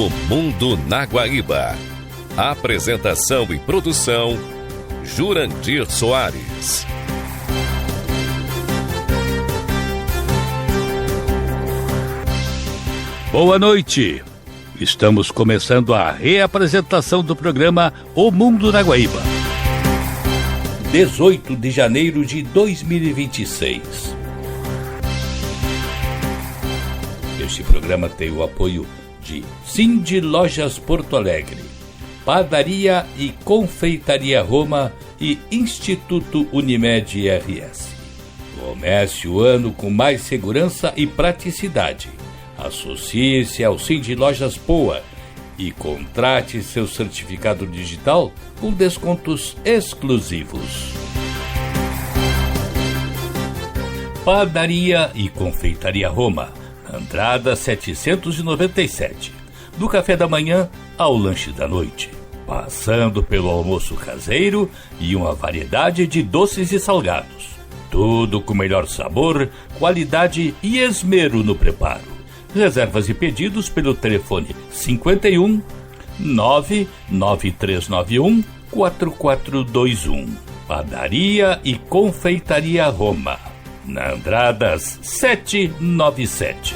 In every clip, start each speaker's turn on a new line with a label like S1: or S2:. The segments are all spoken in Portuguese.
S1: O Mundo na Guaíba. Apresentação e produção, Jurandir Soares.
S2: Boa noite. Estamos começando a reapresentação do programa O Mundo na Guaíba. 18 de janeiro de 2026. Este programa tem o apoio de Cindy Lojas Porto Alegre, Padaria e Confeitaria Roma e Instituto Unimed RS. Comece o ano com mais segurança e praticidade. Associe-se ao Cindy Lojas Poa e contrate seu certificado digital com descontos exclusivos. Padaria e Confeitaria Roma, Andrada 797, do café da manhã ao lanche da noite, passando pelo almoço caseiro e uma variedade de doces e salgados. Tudo com melhor sabor, qualidade e esmero no preparo. Reservas e pedidos pelo telefone 51 99391 4421. Padaria e Confeitaria Roma, na Andradas 797.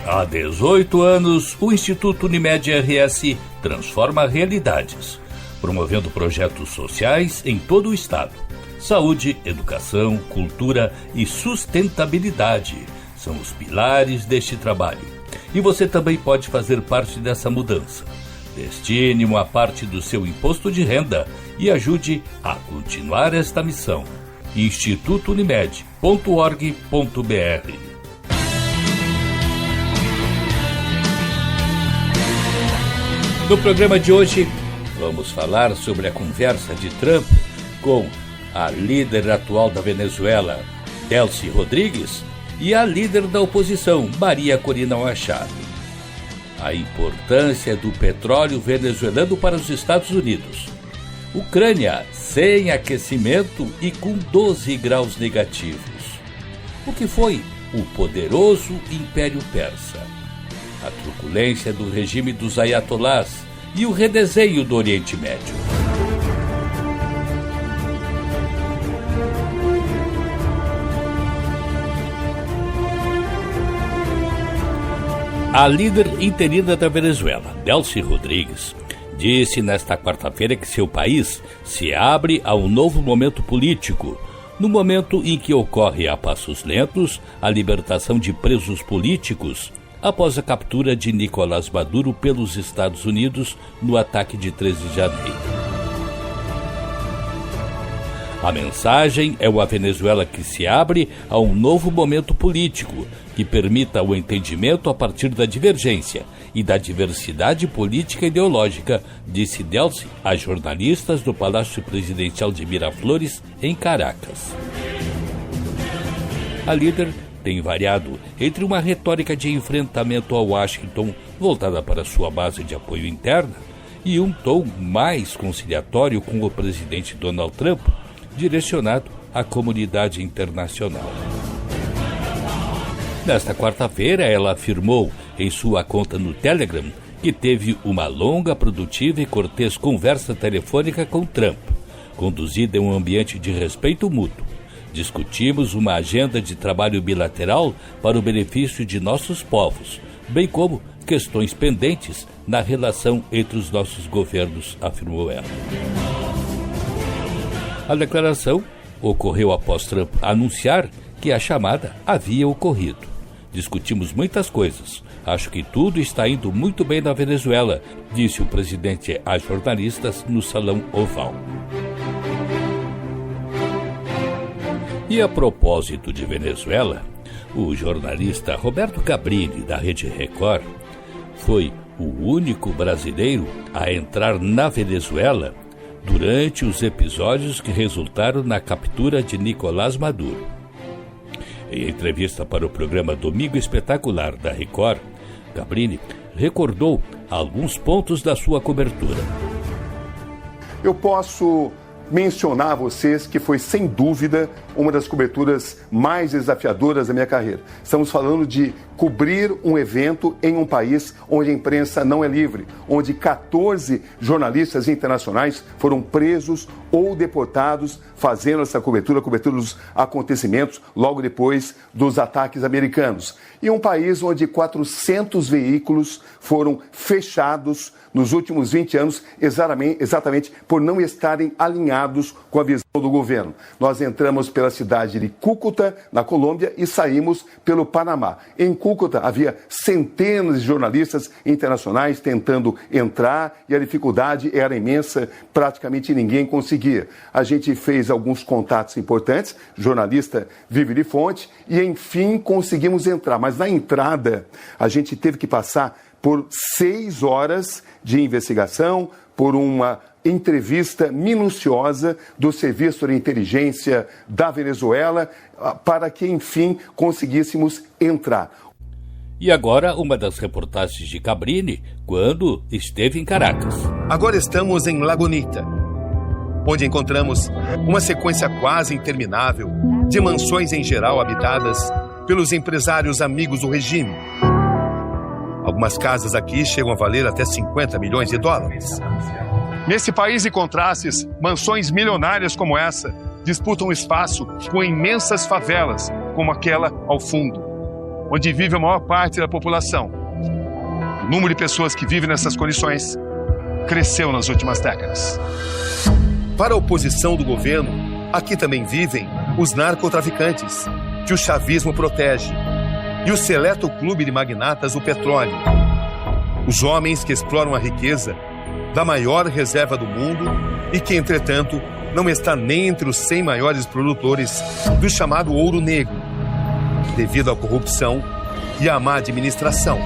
S2: Há 18 anos, o Instituto Unimed RS transforma realidades, promovendo projetos sociais em todo o estado. Saúde, educação, cultura e sustentabilidade são os pilares deste trabalho. E você também pode fazer parte dessa mudança. Destine uma parte do seu imposto de renda e ajude a continuar esta missão. institutounimed.org.br. No programa de hoje, vamos falar sobre a conversa de Trump com a líder atual da Venezuela, Delcy Rodrigues, e a líder da oposição, Maria Corina Machado. A importância do petróleo venezuelano para os Estados Unidos. Ucrânia sem aquecimento e com 12 graus negativos. O que foi o poderoso Império Persa? A truculência do regime dos ayatolás e o redesenho do Oriente Médio. A líder interina da Venezuela, Delcy Rodrigues, disse nesta quarta-feira que seu país se abre a um novo momento político, no momento em que ocorre a passos lentos a libertação de presos políticos após a captura de Nicolás Maduro pelos Estados Unidos no ataque de 13 de janeiro. A mensagem é uma Venezuela que se abre a um novo momento político, que permita o entendimento a partir da divergência e da diversidade política e ideológica, disse Delcy a jornalistas do Palácio Presidencial de Miraflores, em Caracas. A líder tem variado entre uma retórica de enfrentamento a Washington, voltada para sua base de apoio interna, e um tom mais conciliatório com o presidente Donald Trump, direcionado à comunidade internacional. Nesta quarta-feira, ela afirmou em sua conta no Telegram que teve uma longa, produtiva e cortês conversa telefônica com Trump, conduzida em um ambiente de respeito mútuo. Discutimos uma agenda de trabalho bilateral para o benefício de nossos povos, bem como questões pendentes na relação entre os nossos governos, afirmou ela. A declaração ocorreu após Trump anunciar que a chamada havia ocorrido. Discutimos muitas coisas. Acho que tudo está indo muito bem na Venezuela, disse o presidente a jornalistas no Salão Oval. E a propósito de Venezuela, o jornalista Roberto Cabrini, da Rede Record, foi o único brasileiro a entrar na Venezuela durante os episódios que resultaram na captura de Nicolás Maduro. Em entrevista para o programa Domingo Espetacular da Record, Cabrini recordou alguns pontos da sua cobertura.
S3: Eu posso mencionar a vocês que foi, sem dúvida, uma das coberturas mais desafiadoras da minha carreira. Estamos falando de cobrir um evento em um país onde a imprensa não é livre, onde 14 jornalistas internacionais foram presos ou deportados fazendo essa cobertura dos acontecimentos logo depois dos ataques americanos. E um país onde 400 veículos foram fechados nos últimos 20 anos, exatamente por não estarem alinhados com a visão do governo. Nós entramos pela cidade de Cúcuta, na Colômbia, e saímos pelo Panamá. Em Cúcuta havia centenas de jornalistas internacionais tentando entrar e a dificuldade era imensa, praticamente ninguém conseguia. A gente fez alguns contatos importantes, jornalista vive de fonte, e enfim conseguimos entrar. Mas na entrada a gente teve que passar por 6 horas de investigação, por uma entrevista minuciosa do Serviço de Inteligência da Venezuela, para que, enfim, conseguíssemos entrar.
S2: E agora, uma das reportagens de Cabrini, quando esteve em Caracas.
S4: Agora estamos em Lagunita, onde encontramos uma sequência quase interminável de mansões em geral habitadas pelos empresários amigos do regime. Algumas casas aqui chegam a valer até 50 milhões de dólares. Nesse país de contrastes, mansões milionárias como essa disputam espaço com imensas favelas, como aquela ao fundo, onde vive a maior parte da população. O número de pessoas que vivem nessas condições cresceu nas últimas décadas. Para a oposição do governo, aqui também vivem os narcotraficantes, que o chavismo protege, e o seleto clube de magnatas do petróleo. Os homens que exploram a riqueza da maior reserva do mundo e que, entretanto, não está nem entre os 100 maiores produtores do chamado ouro negro, devido à corrupção e à má administração.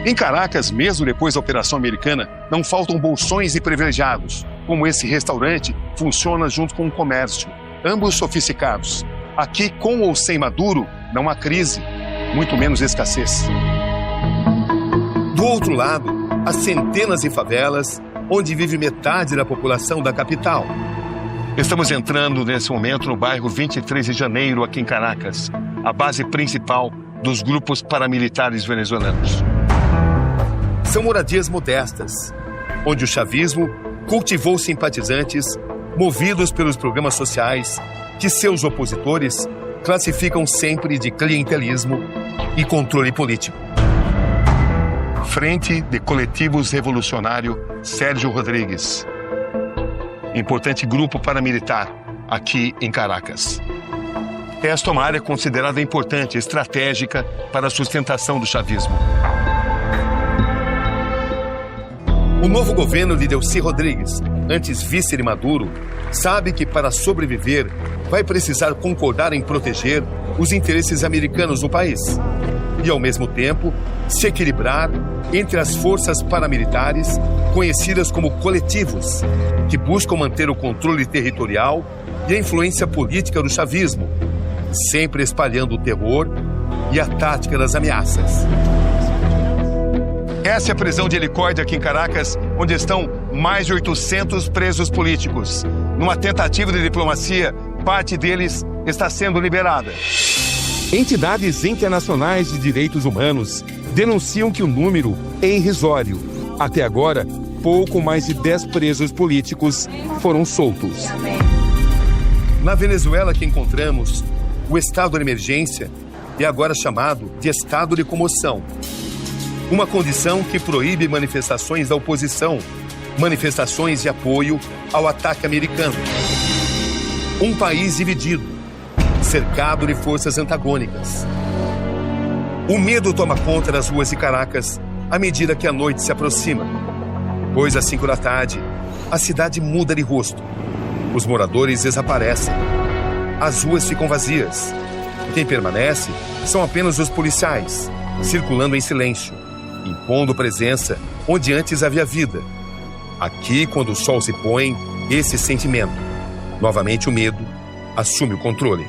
S4: Em Caracas, mesmo depois da Operação Americana, não faltam bolsões e privilegiados, como esse restaurante funciona junto com o comércio, ambos sofisticados. Aqui, com ou sem Maduro, não há crise, muito menos escassez. Do outro lado, há centenas de favelas onde vive metade da população da capital. Estamos entrando nesse momento no bairro 23 de Janeiro, aqui em Caracas, a base principal dos grupos paramilitares venezuelanos. São moradias modestas, onde o chavismo cultivou simpatizantes movidos pelos programas sociais que seus opositores classificam sempre de clientelismo e controle político. Frente de Coletivos Revolucionário Sérgio Rodrigues. Importante grupo paramilitar aqui em Caracas. Esta é uma área considerada importante, estratégica para a sustentação do chavismo. O novo governo de Delcy Rodrigues, antes vice de Maduro, sabe que para sobreviver vai precisar concordar em proteger os interesses americanos no país e, ao mesmo tempo, se equilibrar entre as forças paramilitares conhecidas como coletivos, que buscam manter o controle territorial e a influência política do chavismo, sempre espalhando o terror e a tática das ameaças. Essa é a prisão de Helicoide aqui em Caracas, onde estão mais de 800 presos políticos. Numa tentativa de diplomacia, parte deles está sendo liberada. Entidades internacionais de direitos humanos denunciam que o número é irrisório. Até agora, pouco mais de 10 presos políticos foram soltos. Na Venezuela que encontramos, o estado de emergência é agora chamado de estado de comoção. Uma condição que proíbe manifestações da oposição, manifestações de apoio ao ataque americano. Um país dividido, cercado de forças antagônicas. O medo toma conta das ruas de Caracas à medida que a noite se aproxima. Pois às 5 da tarde, a cidade muda de rosto. Os moradores desaparecem. As ruas ficam vazias. Quem permanece são apenas os policiais, circulando em silêncio, impondo presença onde antes havia vida. Aqui, quando o sol se põe, esse sentimento, novamente o medo, assume o controle.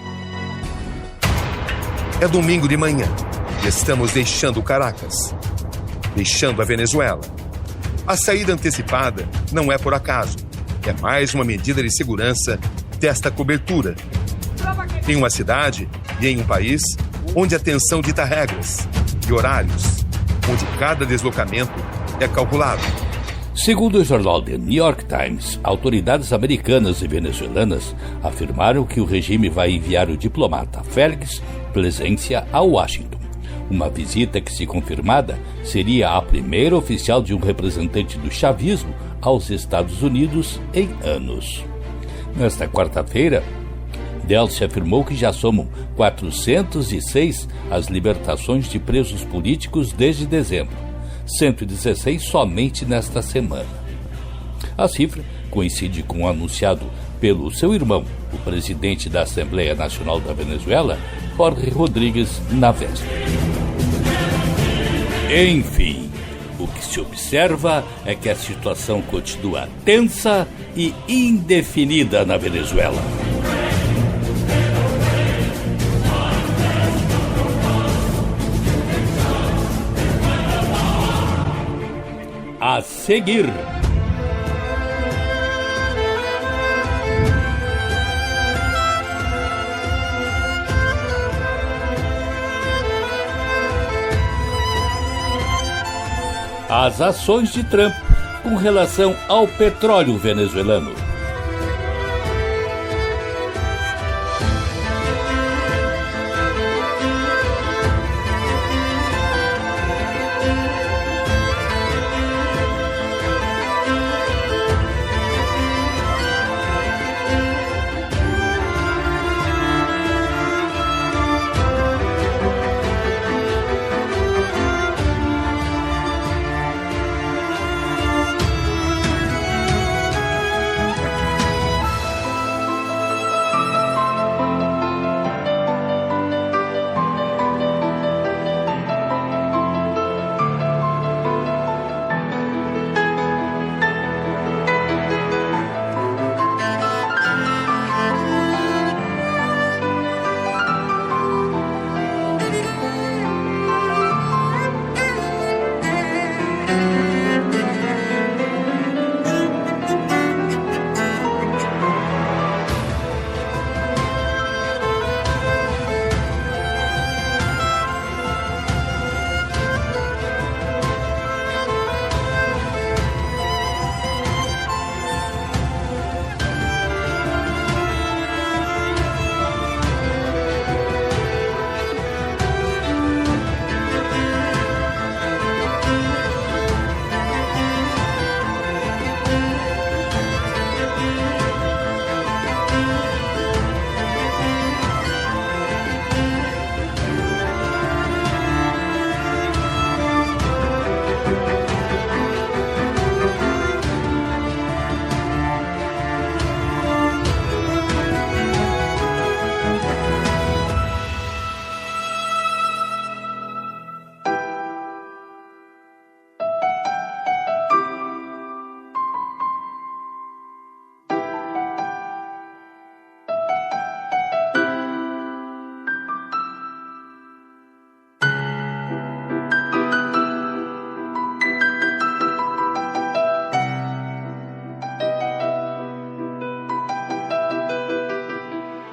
S4: É domingo de manhã e estamos deixando Caracas, deixando a Venezuela. A saída antecipada não é por acaso. É mais uma medida de segurança desta cobertura. Em uma cidade e em um país onde a tensão dita regras e horários, onde cada deslocamento é calculado.
S2: Segundo o jornal The New York Times, autoridades americanas e venezuelanas afirmaram que o regime vai enviar o diplomata Félix Plasencia a Washington. Uma visita que, se confirmada, seria a primeira oficial de um representante do chavismo aos Estados Unidos em anos. Nesta quarta-feira, Delcy afirmou que já somam 406 as libertações de presos políticos desde dezembro, 116 somente nesta semana. A cifra coincide com o anunciado pelo seu irmão, o presidente da Assembleia Nacional da Venezuela, Jorge Rodríguez, na véspera. Enfim, o que se observa é que a situação continua tensa e indefinida na Venezuela. A seguir, as ações de Trump com relação ao petróleo venezuelano.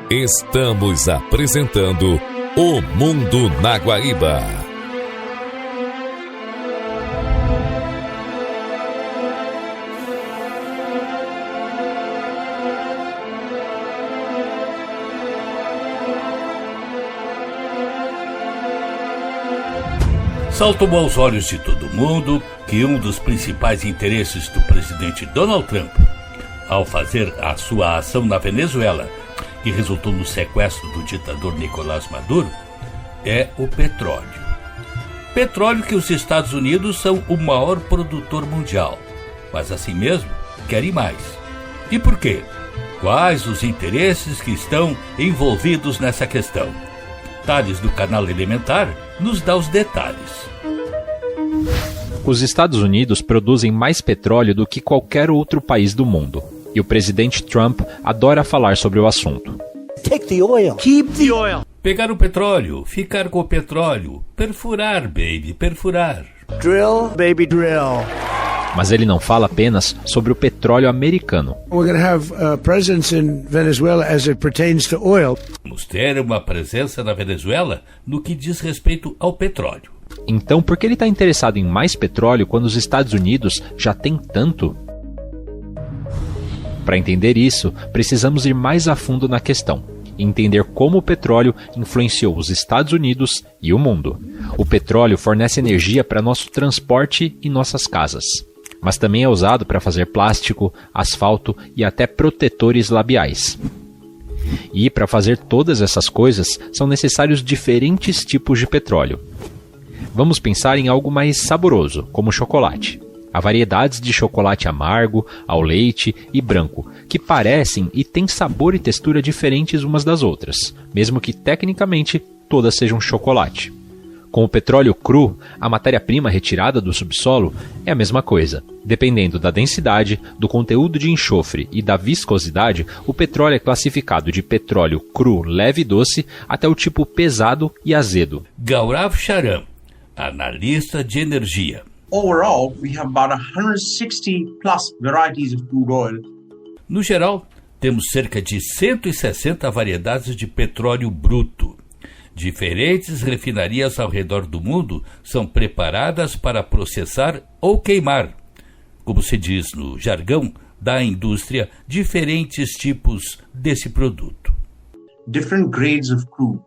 S1: Estamos apresentando O Mundo na Guaíba.
S2: Saltou aos olhos de todo mundo que um dos principais interesses do presidente Donald Trump, ao fazer a sua ação na Venezuela, que resultou no sequestro do ditador Nicolás Maduro, é o petróleo. Petróleo que os Estados Unidos são o maior produtor mundial, mas assim mesmo querem mais. E por quê? Quais os interesses que estão envolvidos nessa questão? Thales, do canal Elementar, nos dá os detalhes.
S5: Os Estados Unidos produzem mais petróleo do que qualquer outro país do mundo. E o presidente Trump adora falar sobre o assunto.
S6: Take the oil. Keep the oil.
S2: Pegar o petróleo, ficar com o petróleo, perfurar, baby, perfurar.
S6: Drill, baby, drill.
S5: Mas ele não fala apenas sobre o petróleo americano.
S6: We're going to have presence in Venezuela as it pertains to oil.
S2: Vamos ter uma presença na Venezuela no que diz respeito ao petróleo.
S5: Então, por que ele está interessado em mais petróleo quando os Estados Unidos já têm tanto? Para entender isso, precisamos ir mais a fundo na questão e entender como o petróleo influenciou os Estados Unidos e o mundo. O petróleo fornece energia para nosso transporte e nossas casas, mas também é usado para fazer plástico, asfalto e até protetores labiais. E para fazer todas essas coisas são necessários diferentes tipos de petróleo. Vamos pensar em algo mais saboroso, como chocolate. Há variedades de chocolate amargo, ao leite e branco, que parecem e têm sabor e textura diferentes umas das outras, mesmo que tecnicamente todas sejam chocolate. Com o petróleo cru, a matéria-prima retirada do subsolo é a mesma coisa. Dependendo da densidade, do conteúdo de enxofre e da viscosidade, o petróleo é classificado de petróleo cru, leve e doce, até o tipo pesado e azedo.
S2: Gaurav Charan, analista de energia.
S7: Overall, we have about 160 plus varieties of crude oil.
S2: No geral, temos cerca de 160 variedades de petróleo bruto. Diferentes refinarias ao redor do mundo são preparadas para processar ou queimar, como se diz no jargão da indústria, diferentes tipos desse produto.
S7: Different grades of crude.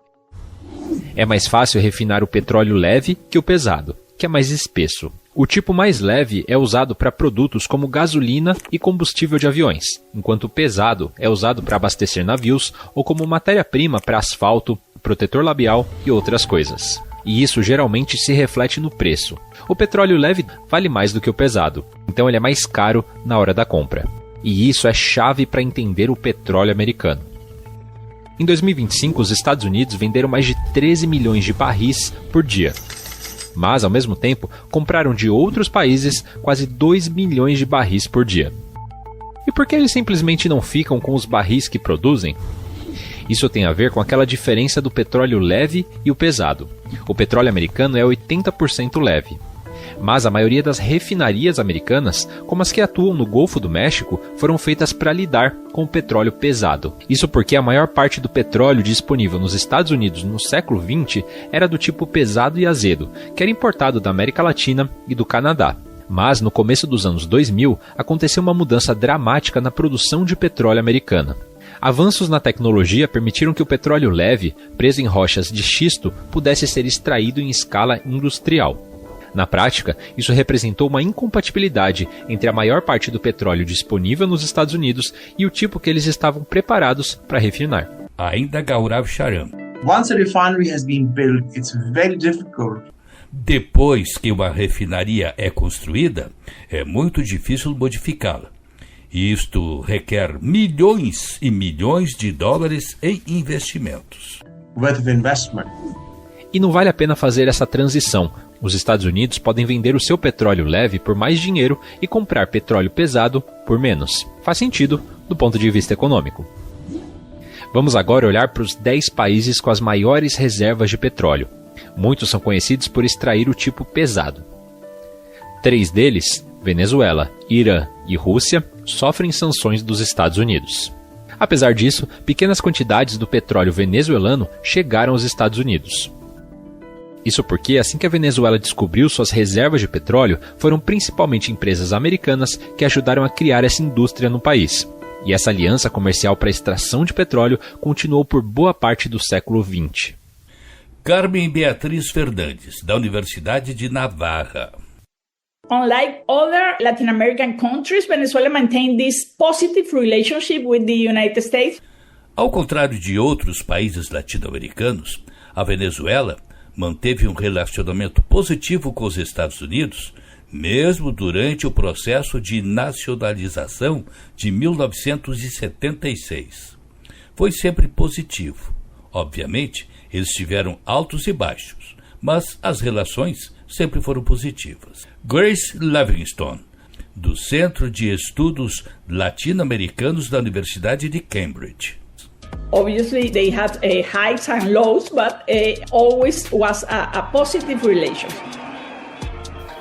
S5: É mais fácil refinar o petróleo leve que o pesado, que é mais espesso. O tipo mais leve é usado para produtos como gasolina e combustível de aviões, enquanto o pesado é usado para abastecer navios ou como matéria-prima para asfalto, protetor labial e outras coisas. E isso geralmente se reflete no preço. O petróleo leve vale mais do que o pesado, então ele é mais caro na hora da compra. E isso é chave para entender o petróleo americano. Em 2025, os Estados Unidos venderam mais de 13 milhões de barris por dia. Mas, ao mesmo tempo, compraram de outros países quase 2 milhões de barris por dia. E por que eles simplesmente não ficam com os barris que produzem? Isso tem a ver com aquela diferença do petróleo leve e o pesado. O petróleo americano é 80% leve. Mas a maioria das refinarias americanas, como as que atuam no Golfo do México, foram feitas para lidar com o petróleo pesado. Isso porque a maior parte do petróleo disponível nos Estados Unidos no século XX era do tipo pesado e azedo, que era importado da América Latina e do Canadá. Mas no começo dos anos 2000, aconteceu uma mudança dramática na produção de petróleo americana. Avanços na tecnologia permitiram que o petróleo leve, preso em rochas de xisto, pudesse ser extraído em escala industrial. Na prática, isso representou uma incompatibilidade entre a maior parte do petróleo disponível nos Estados Unidos e o tipo que eles estavam preparados para refinar.
S2: Ainda Gaurav Charan.
S7: Once a refinery has been built, it's very difficult.
S2: Depois que uma refinaria é construída, é muito difícil modificá-la. Isto requer milhões e milhões de dólares em investimentos.
S7: Worth of investment.
S5: E não vale a pena fazer essa transição. Os Estados Unidos podem vender o seu petróleo leve por mais dinheiro e comprar petróleo pesado por menos. Faz sentido do ponto de vista econômico. Vamos agora olhar para os 10 países com as maiores reservas de petróleo. Muitos são conhecidos por extrair o tipo pesado. 3 deles, Venezuela, Irã e Rússia, sofrem sanções dos Estados Unidos. Apesar disso, pequenas quantidades do petróleo venezuelano chegaram aos Estados Unidos. Isso porque, assim que a Venezuela descobriu suas reservas de petróleo, foram principalmente empresas americanas que ajudaram a criar essa indústria no país. E essa aliança comercial para a extração de petróleo continuou por boa parte do século XX.
S2: Carmen Beatriz Fernandes, da Universidade de Navarra.
S8: Unlike other Latin American countries, Venezuela maintained this positive relationship with the United States.
S2: Ao contrário de outros países latino-americanos, a Venezuela manteve um relacionamento positivo com os Estados Unidos, mesmo durante o processo de nacionalização de 1976. Foi sempre positivo. Obviamente, eles tiveram altos e baixos, mas as relações sempre foram positivas. Grace Livingstone, do Centro de Estudos Latino-Americanos da Universidade de Cambridge.
S8: Obviously, they had highs and lows, but always was a positive relationship.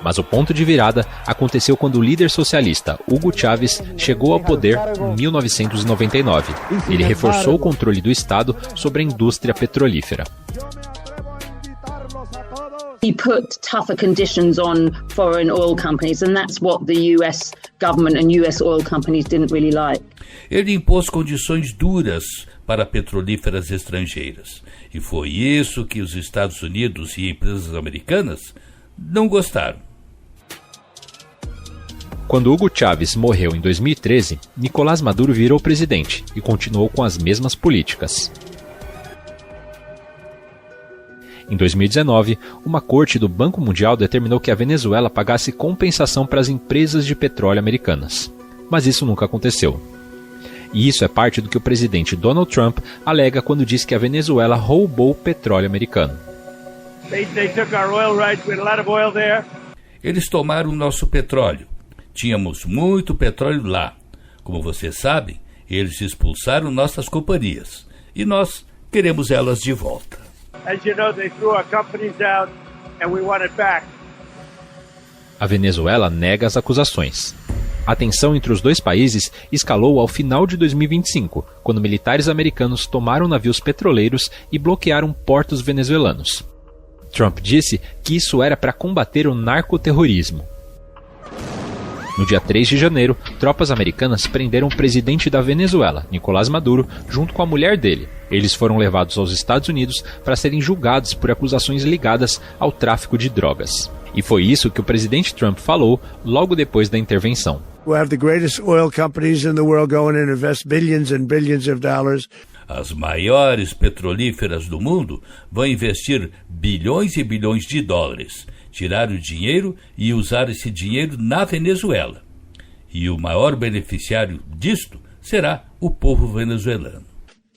S5: Mas o ponto de virada aconteceu quando o líder socialista Hugo Chávez chegou ao poder em 1999. Ele reforçou o controle do Estado sobre a indústria petrolífera.
S9: He put tougher conditions on foreign oil companies, and that's what the US government and US oil companies didn't really like.
S2: Ele impôs condições duras para petrolíferas estrangeiras. E foi isso que os Estados Unidos e empresas americanas não gostaram.
S5: Quando Hugo Chávez morreu em 2013, Nicolás Maduro virou presidente e continuou com as mesmas políticas. Em 2019, uma corte do Banco Mundial determinou que a Venezuela pagasse compensação para as empresas de petróleo americanas. Mas isso nunca aconteceu. E isso é parte do que o presidente Donald Trump alega quando diz que a Venezuela roubou o petróleo americano.
S2: Eles tomaram nosso petróleo. Tínhamos muito petróleo lá. Como vocês sabem, eles expulsaram nossas companhias. E nós queremos elas de volta.
S5: A Venezuela nega as acusações. A tensão entre os dois países escalou ao final de 2025, quando militares americanos tomaram navios petroleiros e bloquearam portos venezuelanos. Trump disse que isso era para combater o narcoterrorismo. No dia 3 de janeiro, tropas americanas prenderam o presidente da Venezuela, Nicolás Maduro, junto com a mulher dele. Eles foram levados aos Estados Unidos para serem julgados por acusações ligadas ao tráfico de drogas. E foi isso que o presidente Trump falou logo depois da intervenção.
S6: We have the greatest oil companies in the world going to invest billions and billions of dollars.
S2: As maiores petrolíferas do mundo vão investir bilhões e bilhões de dólares, tirar o dinheiro e usar esse dinheiro na Venezuela. E o maior beneficiário disto será o povo venezuelano.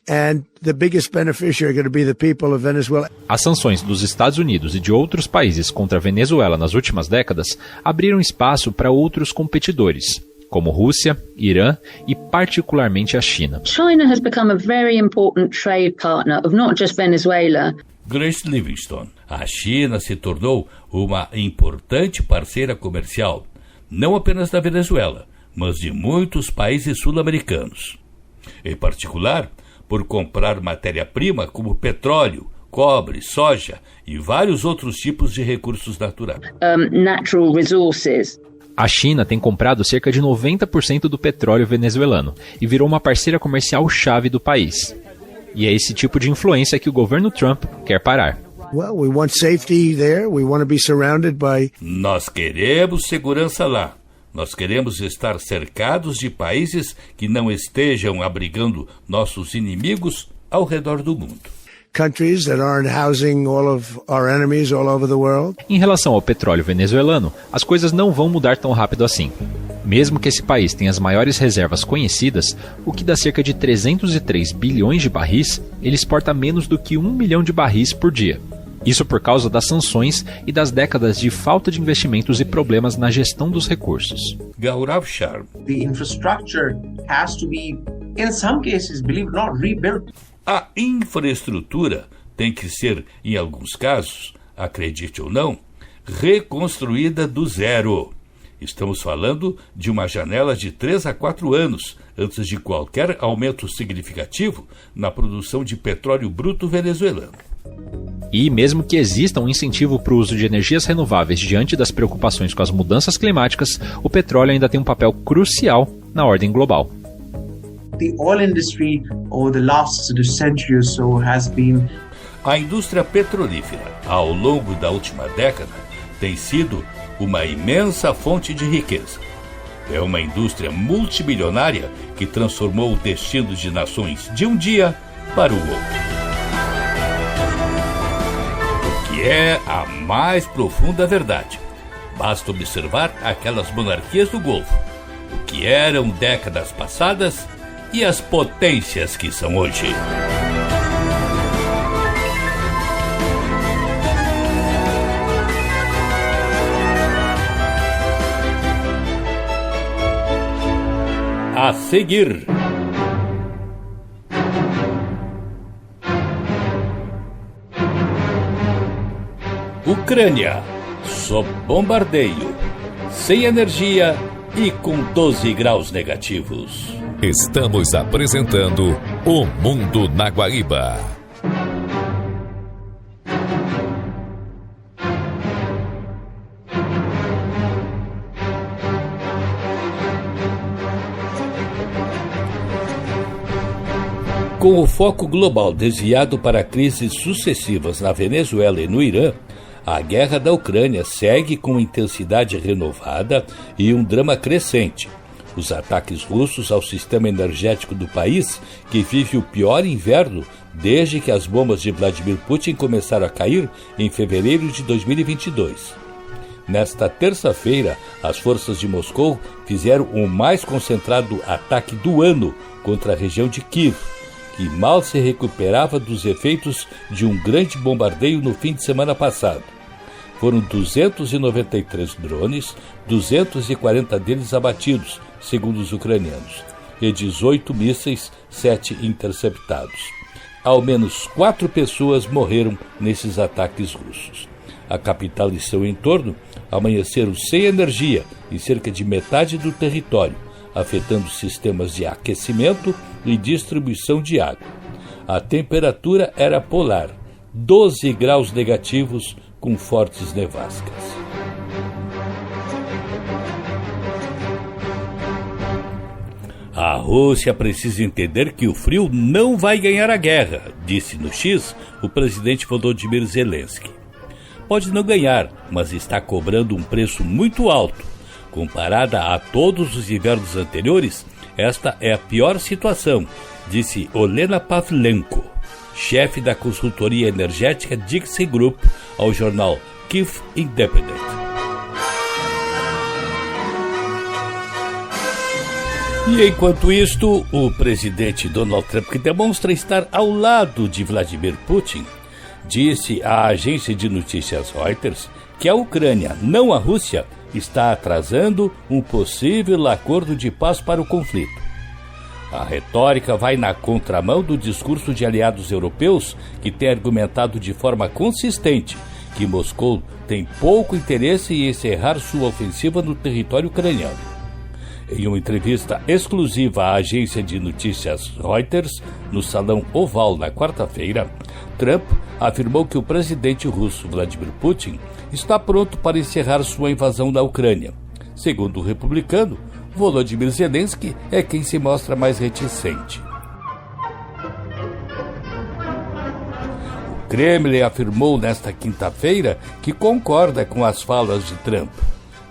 S6: And the biggest beneficiary are going to be the people of Venezuela.
S5: As sanções dos Estados Unidos e de outros países contra a Venezuela nas últimas décadas abriram espaço para outros competidores, como Rússia, Irã e particularmente a China.
S9: China has become a very important trade partner of not just Venezuela.
S2: Grace Livingstone, a China se tornou uma importante parceira comercial, não apenas da Venezuela, mas de muitos países sul-americanos. Em particular, por comprar matéria-prima como petróleo, cobre, soja e vários outros tipos de recursos naturais.
S9: Natural resources.
S5: A China tem comprado cerca de 90% do petróleo venezuelano e virou uma parceira comercial chave do país. E é esse tipo de influência que o governo Trump quer parar.
S6: Well, we want safety there. We want to be surrounded by...
S2: Nós queremos segurança lá. Nós queremos estar cercados de países que não estejam abrigando nossos inimigos ao redor do mundo.
S6: Countries that aren't housing all of our enemies all over the world.
S5: Em relação ao petróleo venezuelano, as coisas não vão mudar tão rápido assim. Mesmo que esse país tenha as maiores reservas conhecidas, o que dá cerca de 303 bilhões de barris, ele exporta menos do que 1 milhão de barris por dia. Isso por causa das sanções e das décadas de falta de investimentos e problemas na gestão dos recursos.
S2: Gaurav Sharma.
S7: The infrastructure has to be, in some cases, believe it or not, rebuilt.
S2: A infraestrutura tem que ser, em alguns casos, acredite ou não, reconstruída do zero. Estamos falando de uma janela de 3 a 4 anos antes de qualquer aumento significativo na produção de petróleo bruto venezuelano.
S5: E mesmo que exista um incentivo para o uso de energias renováveis diante das preocupações com as mudanças climáticas, o petróleo ainda tem um papel crucial na ordem global.
S7: The oil industry over the last century or so has been...
S2: A indústria petrolífera, ao longo da última década, tem sido uma imensa fonte de riqueza. É uma indústria multibilionária que transformou o destino de nações de um dia para o outro. O que é a mais profunda verdade. Basta observar aquelas monarquias do Golfo, o que eram décadas passadas e as potências que são hoje. A seguir, Ucrânia. sob bombardeio, sem energia e com 12 graus negativos.
S1: Estamos apresentando O Mundo na Guaíba.
S2: Com o foco global desviado para crises sucessivas na Venezuela e no Irã, a guerra da Ucrânia segue com intensidade renovada e um drama crescente. Os ataques russos ao sistema energético do país, que vive o pior inverno desde que as bombas de Vladimir Putin começaram a cair em fevereiro de 2022. Nesta terça-feira, as forças de Moscou fizeram o mais concentrado ataque do ano contra a região de Kiev, que mal se recuperava dos efeitos de um grande bombardeio no fim de semana passado. Foram 293 drones, 240 deles abatidos, segundo os ucranianos, e 18 mísseis, 7 interceptados. Ao menos 4 pessoas morreram nesses ataques russos. A capital e seu entorno amanheceram sem energia em cerca de metade do território, afetando sistemas de aquecimento e distribuição de água. A temperatura era polar, 12 graus negativos com fortes nevascas. A Rússia precisa entender que o frio não vai ganhar a guerra, disse no X o presidente Volodymyr Zelensky. Pode não ganhar, mas está cobrando um preço muito alto. Comparada a todos os invernos anteriores, esta é a pior situação, disse Olena Pavlenko, chefe da consultoria energética Dixie Group, ao jornal Kyiv Independent. E enquanto isto, o presidente Donald Trump, que demonstra estar ao lado de Vladimir Putin, disse à agência de notícias Reuters que a Ucrânia, não a Rússia, está atrasando um possível acordo de paz para o conflito. A retórica vai na contramão do discurso de aliados europeus que tem argumentado de forma consistente que Moscou tem pouco interesse em encerrar sua ofensiva no território ucraniano. Em uma entrevista exclusiva à agência de notícias Reuters, no Salão Oval na quarta-feira, Trump afirmou que o presidente russo Vladimir Putin está pronto para encerrar sua invasão da Ucrânia. Segundo o republicano, Volodymyr Zelensky é quem se mostra mais reticente. O Kremlin afirmou nesta quinta-feira que concorda com as falas de Trump.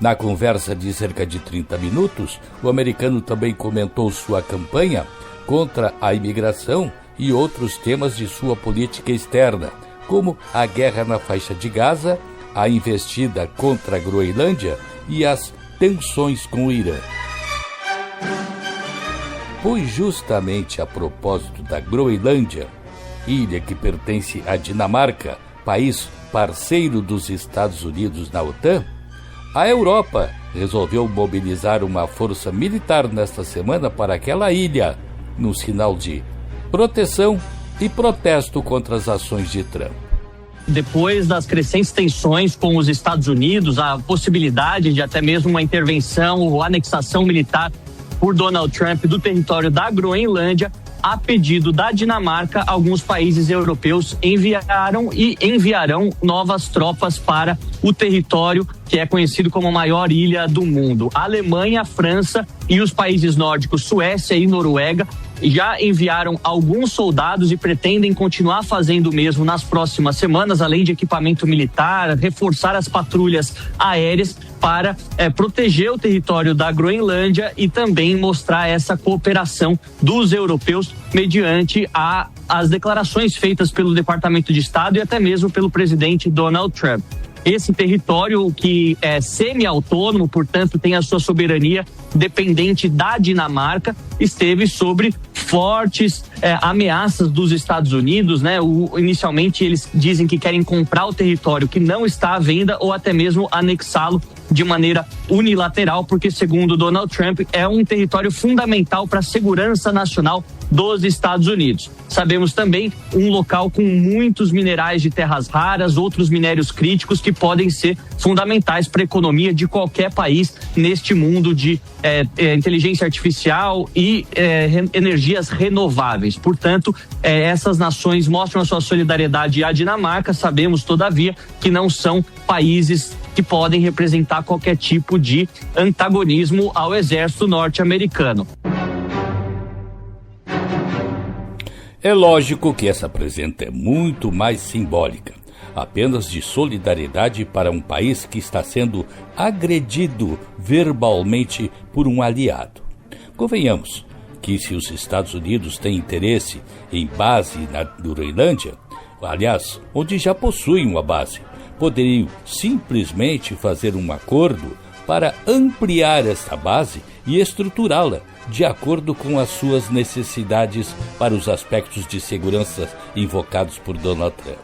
S2: Na conversa de cerca de 30 minutos, o americano também comentou sua campanha contra a imigração e outros temas de sua política externa, como a guerra na faixa de Gaza, a investida contra a Groenlândia e as tensões com o Irã. Pois justamente a propósito da Groenlândia, ilha que pertence à Dinamarca, país parceiro dos Estados Unidos na OTAN, a Europa resolveu mobilizar uma força militar nesta semana para aquela ilha, num sinal de proteção e protesto contra as ações de Trump.
S10: Depois das crescentes tensões com os Estados Unidos, a possibilidade de até mesmo uma intervenção ou anexação militar por Donald Trump do território da Groenlândia, a pedido da Dinamarca, alguns países europeus enviaram e enviarão novas tropas para o território que é conhecido como a maior ilha do mundo. A Alemanha, a França e os países nórdicos, Suécia e Noruega, já enviaram alguns soldados e pretendem continuar fazendo o mesmo nas próximas semanas, além de equipamento militar, reforçar as patrulhas aéreas para proteger o território da Groenlândia e também mostrar essa cooperação dos europeus mediante as declarações feitas pelo Departamento de Estado e até mesmo pelo presidente Donald Trump. Esse território, que é semi-autônomo, portanto tem a sua soberania dependente da Dinamarca, esteve sobre fortes ameaças dos Estados Unidos, né? Inicialmente eles dizem que querem comprar o território que não está à venda ou até mesmo anexá-lo de maneira unilateral, porque, segundo Donald Trump, é um território fundamental para a segurança nacional dos Estados Unidos. Sabemos também um local com muitos minerais de terras raras, outros minérios críticos que podem ser fundamentais para a economia de qualquer país neste mundo de inteligência artificial e energias renováveis. Portanto, essas nações mostram a sua solidariedade à Dinamarca. Sabemos, todavia, que não são países que podem representar qualquer tipo de antagonismo ao exército norte-americano.
S2: É lógico que essa presença é muito mais simbólica, apenas de solidariedade para um país que está sendo agredido verbalmente por um aliado. Convenhamos que se os Estados Unidos têm interesse em base na Groenlândia, aliás, onde já possuem uma base, poderiam simplesmente fazer um acordo para ampliar essa base e estruturá-la de acordo com as suas necessidades para os aspectos de segurança invocados por Donald Trump.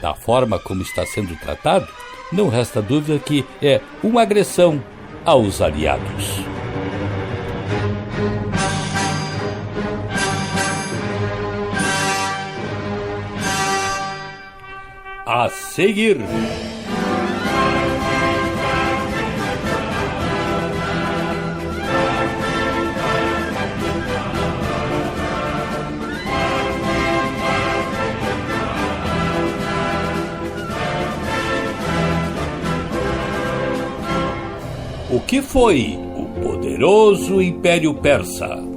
S2: Da forma como está sendo tratado, não resta dúvida que é uma agressão aos aliados. A seguir... O que foi o poderoso Império Persa?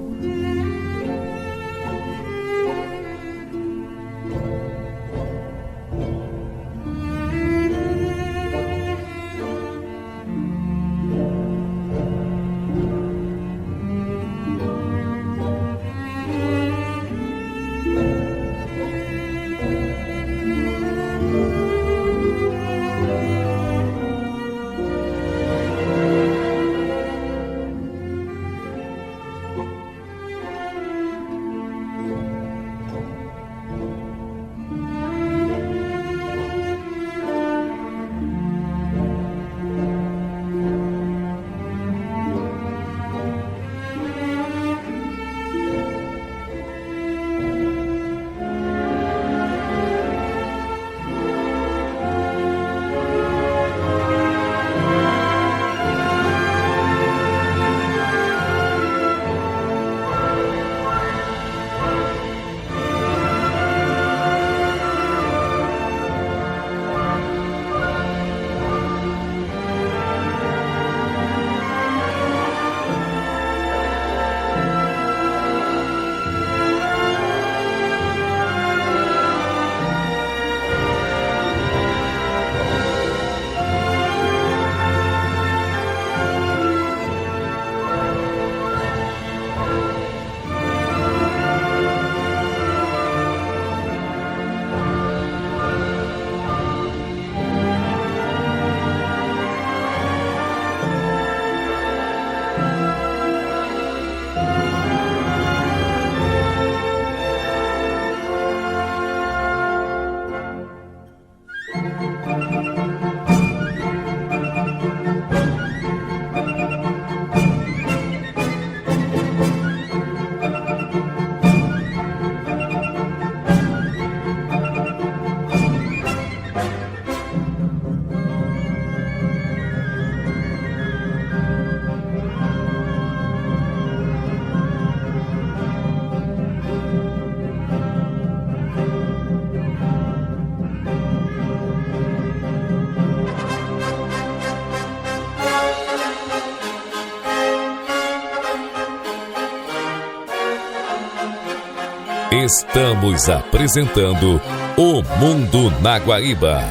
S1: Estamos apresentando O Mundo na Guaíba.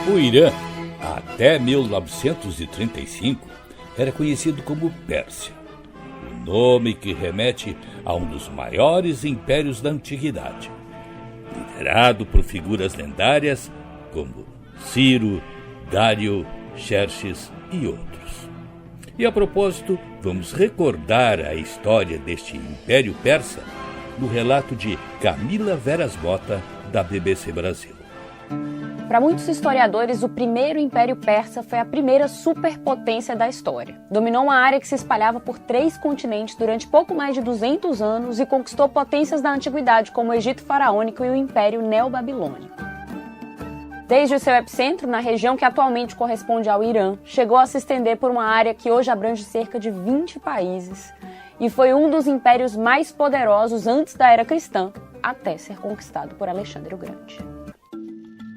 S2: O Irã, até 1935, era conhecido como Pérsia, o nome que remete a um dos maiores impérios da antiguidade, liderado por figuras lendárias como Ciro, Dário, Xerxes e outros. E a propósito, vamos recordar a história deste Império Persa no relato de Camila Veras Mota, da BBC Brasil.
S11: Para muitos historiadores, o primeiro Império Persa foi a primeira superpotência da história. Dominou uma área que se espalhava por 3 continentes durante pouco mais de 200 anos e conquistou potências da antiguidade como o Egito Faraônico e o Império Neobabilônico. Desde o seu epicentro, na região que atualmente corresponde ao Irã, chegou a se estender por uma área que hoje abrange cerca de 20 países e foi um dos impérios mais poderosos antes da Era Cristã, até ser conquistado por Alexandre o Grande.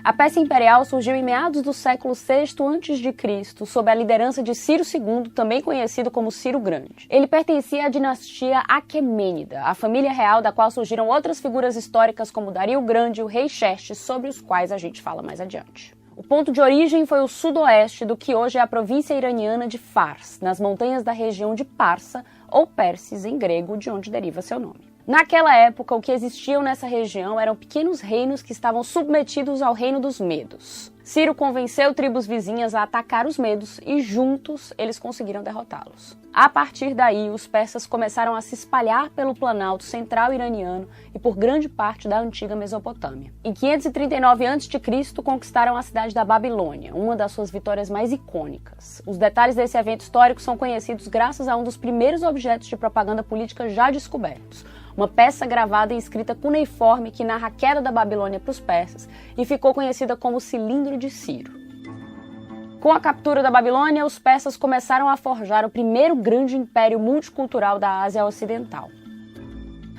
S11: A Pérsia Imperial surgiu em meados do século VI a.C., sob a liderança de Ciro II, também conhecido como Ciro Grande. Ele pertencia à dinastia Aquemênida, a família real da qual surgiram outras figuras históricas como Dario o Grande e o rei Xerxes, sobre os quais a gente fala mais adiante. O ponto de origem foi o sudoeste do que hoje é a província iraniana de Fars, nas montanhas da região de Parsa, ou Perses em grego, de onde deriva seu nome. Naquela época, o que existiam nessa região eram pequenos reinos que estavam submetidos ao reino dos Medos. Ciro convenceu tribos vizinhas a atacar os Medos e, juntos, eles conseguiram derrotá-los. A partir daí, os persas começaram a se espalhar pelo planalto central iraniano e por grande parte da antiga Mesopotâmia. Em 539 a.C., conquistaram a cidade da Babilônia, uma das suas vitórias mais icônicas. Os detalhes desse evento histórico são conhecidos graças a um dos primeiros objetos de propaganda política já descobertos, uma peça gravada e escrita cuneiforme que narra a queda da Babilônia para os persas e ficou conhecida como o Cilindro de Ciro. Com a captura da Babilônia, os persas começaram a forjar o primeiro grande império multicultural da Ásia Ocidental.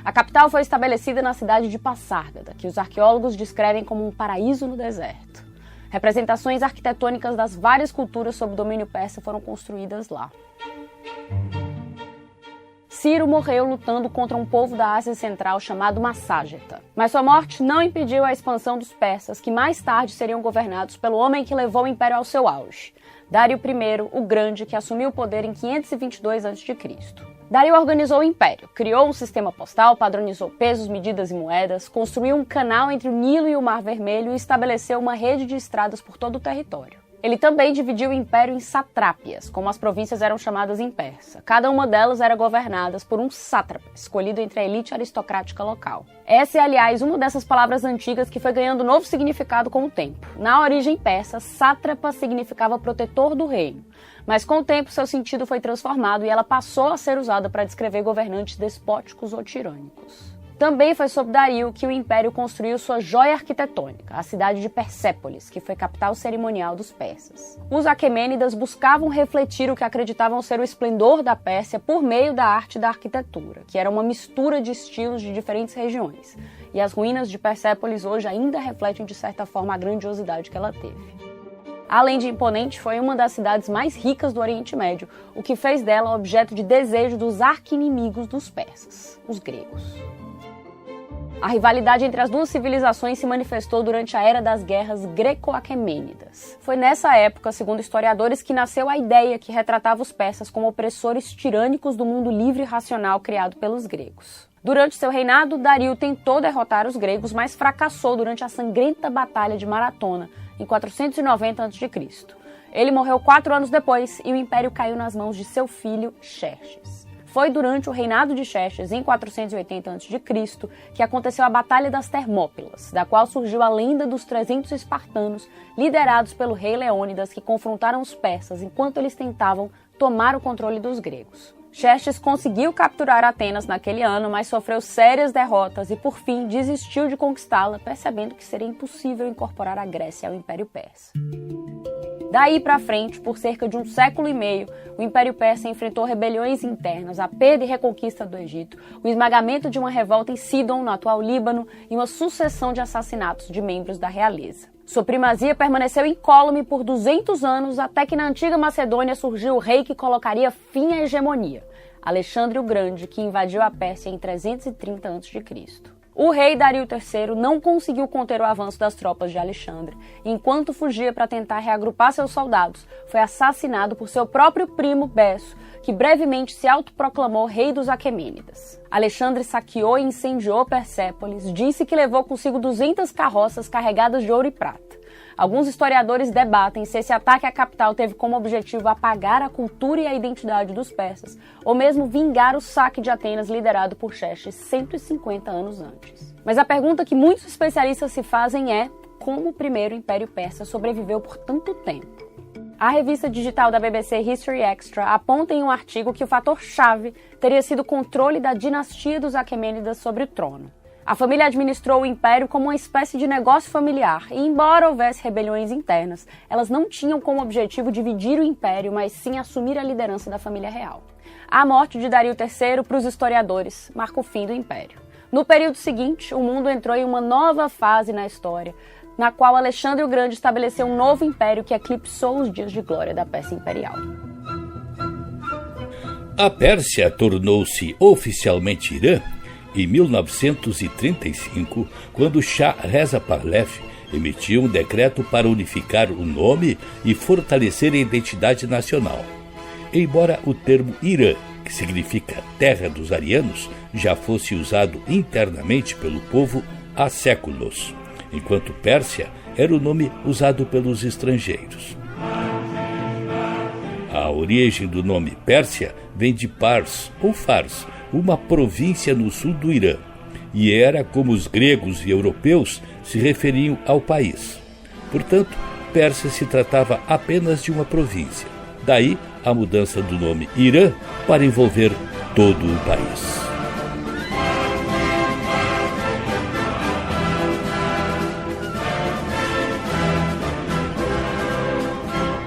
S11: A capital foi estabelecida na cidade de Passárgada, que os arqueólogos descrevem como um paraíso no deserto. Representações arquitetônicas das várias culturas sob domínio persa foram construídas lá. Ciro morreu lutando contra um povo da Ásia Central chamado Massageta. Mas sua morte não impediu a expansão dos persas, que mais tarde seriam governados pelo homem que levou o império ao seu auge, Dário I, o Grande, que assumiu o poder em 522 a.C. Dário organizou o império, criou um sistema postal, padronizou pesos, medidas e moedas, construiu um canal entre o Nilo e o Mar Vermelho e estabeleceu uma rede de estradas por todo o território. Ele também dividiu o império em satrápias, como as províncias eram chamadas em persa. Cada uma delas era governada por um sátrapa, escolhido entre a elite aristocrática local. Essa é, aliás, uma dessas palavras antigas que foi ganhando novo significado com o tempo. Na origem persa, sátrapa significava protetor do reino, mas com o tempo seu sentido foi transformado e ela passou a ser usada para descrever governantes despóticos ou tirânicos. Também foi sob Dario que o Império construiu sua joia arquitetônica, a cidade de Persépolis, que foi capital cerimonial dos persas. Os aquemênidas buscavam refletir o que acreditavam ser o esplendor da Pérsia por meio da arte e da arquitetura, que era uma mistura de estilos de diferentes regiões. E as ruínas de Persépolis hoje ainda refletem, de certa forma, a grandiosidade que ela teve. Além de imponente, foi uma das cidades mais ricas do Oriente Médio, o que fez dela objeto de desejo dos arqui-inimigos dos persas, os gregos. A rivalidade entre as duas civilizações se manifestou durante a era das guerras greco-aquemênidas. Foi nessa época, segundo historiadores, que nasceu a ideia que retratava os persas como opressores tirânicos do mundo livre e racional criado pelos gregos. Durante seu reinado, Dario tentou derrotar os gregos, mas fracassou durante a sangrenta Batalha de Maratona, em 490 a.C. Ele morreu 4 anos depois e o império caiu nas mãos de seu filho, Xerxes. Foi durante o reinado de Xerxes, em 480 a.C., que aconteceu a Batalha das Termópilas, da qual surgiu a lenda dos 300 espartanos, liderados pelo rei Leônidas, que confrontaram os persas enquanto eles tentavam tomar o controle dos gregos. Xerxes conseguiu capturar Atenas naquele ano, mas sofreu sérias derrotas e, por fim, desistiu de conquistá-la, percebendo que seria impossível incorporar a Grécia ao Império Persa. Daí para frente, por cerca de um século e meio, o Império Persa enfrentou rebeliões internas, a perda e reconquista do Egito, o esmagamento de uma revolta em Sidon, no atual Líbano, e uma sucessão de assassinatos de membros da realeza. Sua primazia permaneceu incólume por 200 anos, até que na antiga Macedônia surgiu o rei que colocaria fim à hegemonia, Alexandre o Grande, que invadiu a Pérsia em 330 a.C. O rei Dario III não conseguiu conter o avanço das tropas de Alexandre e, enquanto fugia para tentar reagrupar seus soldados, foi assassinado por seu próprio primo Besso, que brevemente se autoproclamou rei dos Aquemênidas. Alexandre saqueou e incendiou Persépolis, disse que levou consigo 200 carroças carregadas de ouro e prata. Alguns historiadores debatem se esse ataque à capital teve como objetivo apagar a cultura e a identidade dos persas, ou mesmo vingar o saque de Atenas liderado por Xerxes 150 anos antes. Mas a pergunta que muitos especialistas se fazem é como o primeiro Império Persa sobreviveu por tanto tempo. A revista digital da BBC History Extra aponta em um artigo que o fator-chave teria sido o controle da dinastia dos Aquemênidas sobre o trono. A família administrou o império como uma espécie de negócio familiar e, embora houvesse rebeliões internas, elas não tinham como objetivo dividir o império, mas sim assumir a liderança da família real. A morte de Dario III, para os historiadores, marca o fim do império. No período seguinte, o mundo entrou em uma nova fase na história, na qual Alexandre o Grande estabeleceu um novo império que eclipsou os dias de glória da Pérsia Imperial.
S2: A Pérsia tornou-se oficialmente Irã em 1935, quando Shah Reza Pahlavi emitiu um decreto para unificar o nome e fortalecer a identidade nacional. Embora o termo Irã, que significa terra dos arianos, já fosse usado internamente pelo povo há séculos, enquanto Pérsia era o nome usado pelos estrangeiros. A origem do nome Pérsia vem de Pars ou Fars, uma província no sul do Irã, e era como os gregos e europeus se referiam ao país. Portanto, Pérsia se tratava apenas de uma província. Daí a mudança do nome Irã para envolver todo o país.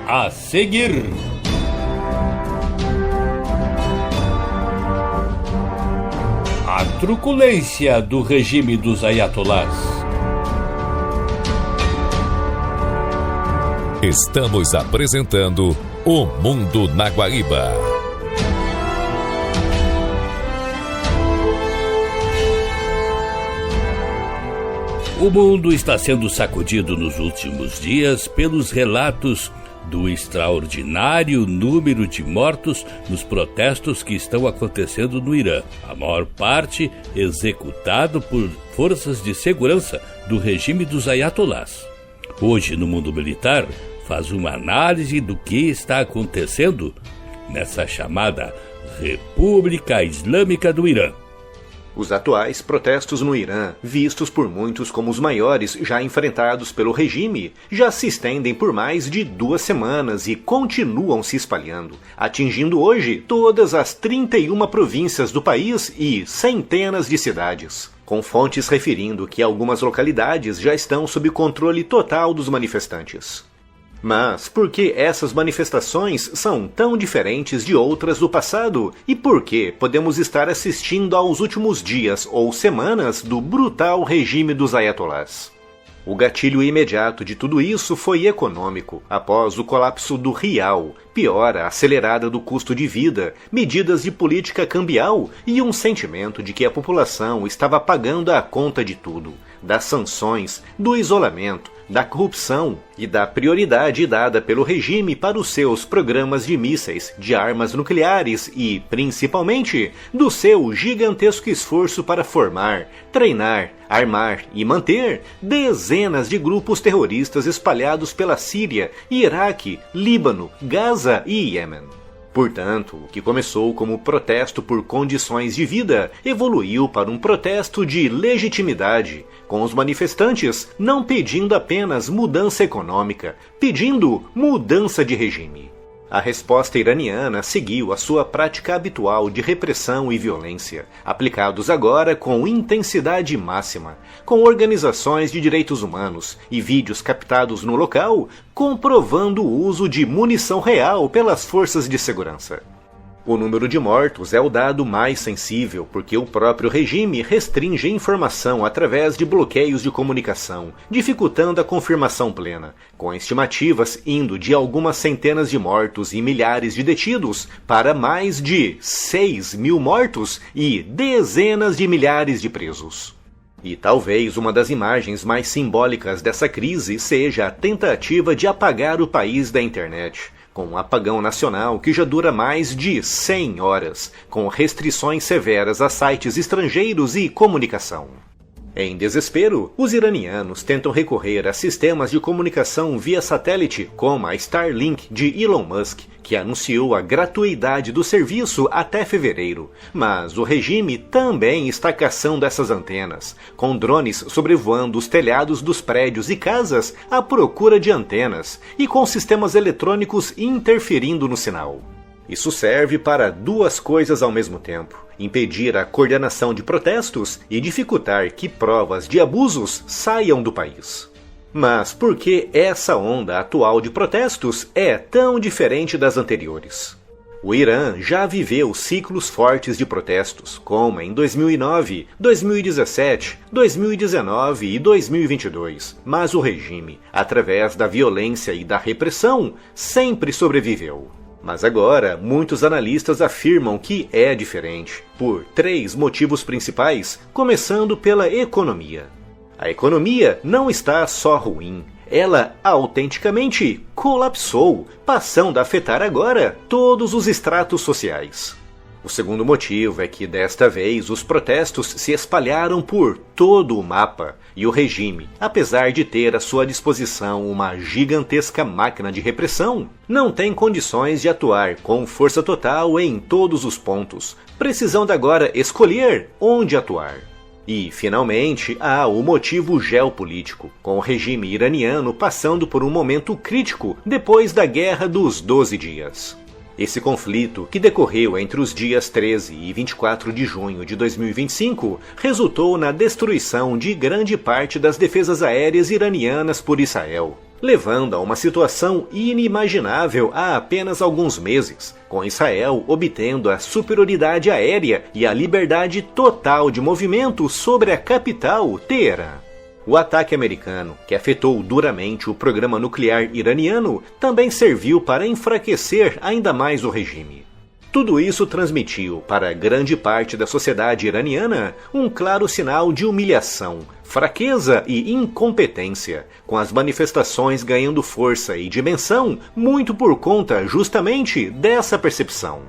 S2: A seguir, a truculência do regime dos ayatolás.
S1: Estamos apresentando O Mundo na Guaíba.
S2: O mundo está sendo sacudido nos últimos dias pelos relatos do extraordinário número de mortos nos protestos que estão acontecendo no Irã, a maior parte executado por forças de segurança do regime dos ayatolás. Hoje, no mundo militar, faz uma análise do que está acontecendo nessa chamada República Islâmica do Irã.
S12: Os atuais protestos no Irã, vistos por muitos como os maiores já enfrentados pelo regime, já se estendem por mais de 2 semanas e continuam se espalhando, atingindo hoje todas as 31 províncias do país e centenas de cidades, com fontes referindo que algumas localidades já estão sob controle total dos manifestantes. Mas por que essas manifestações são tão diferentes de outras do passado? E por que podemos estar assistindo aos últimos dias ou semanas do brutal regime dos ayatolás? O gatilho imediato de tudo isso foi econômico, após o colapso do real, piora acelerada do custo de vida, medidas de política cambial e um sentimento de que a população estava pagando a conta de tudo, das sanções, do isolamento, da corrupção e da prioridade dada pelo regime para os seus programas de mísseis, de armas nucleares e, principalmente, do seu gigantesco esforço para formar, treinar, armar e manter dezenas de grupos terroristas espalhados pela Síria, Iraque, Líbano, Gaza e Iêmen. Portanto, o que começou como protesto por condições de vida evoluiu para um protesto de legitimidade, com os manifestantes não pedindo apenas mudança econômica, pedindo mudança de regime. A resposta iraniana seguiu a sua prática habitual de repressão e violência, aplicados agora com intensidade máxima, com organizações de direitos humanos e vídeos captados no local, comprovando o uso de munição real pelas forças de segurança. O número de mortos é o dado mais sensível, porque o próprio regime restringe informação através de bloqueios de comunicação, dificultando a confirmação plena, com estimativas indo de algumas centenas de mortos e milhares de detidos para mais de 6.000 mortos e dezenas de milhares de presos. E talvez uma das imagens mais simbólicas dessa crise seja a tentativa de apagar o país da internet, com um apagão nacional que já dura mais de 100 horas, com restrições severas a sites estrangeiros e comunicação. Em desespero, os iranianos tentam recorrer a sistemas de comunicação via satélite, como a Starlink de Elon Musk, que anunciou a gratuidade do serviço até fevereiro. Mas o regime também está caçando essas antenas, com drones sobrevoando os telhados dos prédios e casas à procura de antenas, e com sistemas eletrônicos interferindo no sinal. Isso serve para duas coisas ao mesmo tempo: impedir a coordenação de protestos e dificultar que provas de abusos saiam do país. Mas por que essa onda atual de protestos é tão diferente das anteriores? O Irã já viveu ciclos fortes de protestos, como em 2009, 2017, 2019 e 2022, mas o regime, através da violência e da repressão, sempre sobreviveu. Mas agora, muitos analistas afirmam que é diferente, por 3 motivos principais, começando pela economia. A economia não está só ruim, ela autenticamente colapsou, passando a afetar agora todos os estratos sociais. O segundo motivo é que desta vez os protestos se espalharam por todo o mapa e o regime, apesar de ter à sua disposição uma gigantesca máquina de repressão, não tem condições de atuar com força total em todos os pontos, precisando agora escolher onde atuar. E, finalmente, há o motivo geopolítico, com o regime iraniano passando por um momento crítico depois da Guerra dos 12 Dias. Esse conflito, que decorreu entre os dias 13 e 24 de junho de 2025, resultou na destruição de grande parte das defesas aéreas iranianas por Israel, levando a uma situação inimaginável há apenas alguns meses, com Israel obtendo a superioridade aérea e a liberdade total de movimento sobre a capital, Teherã. O ataque americano, que afetou duramente o programa nuclear iraniano, também serviu para enfraquecer ainda mais o regime. Tudo isso transmitiu para grande parte da sociedade iraniana um claro sinal de humilhação, fraqueza e incompetência, com as manifestações ganhando força e dimensão muito por conta justamente dessa percepção.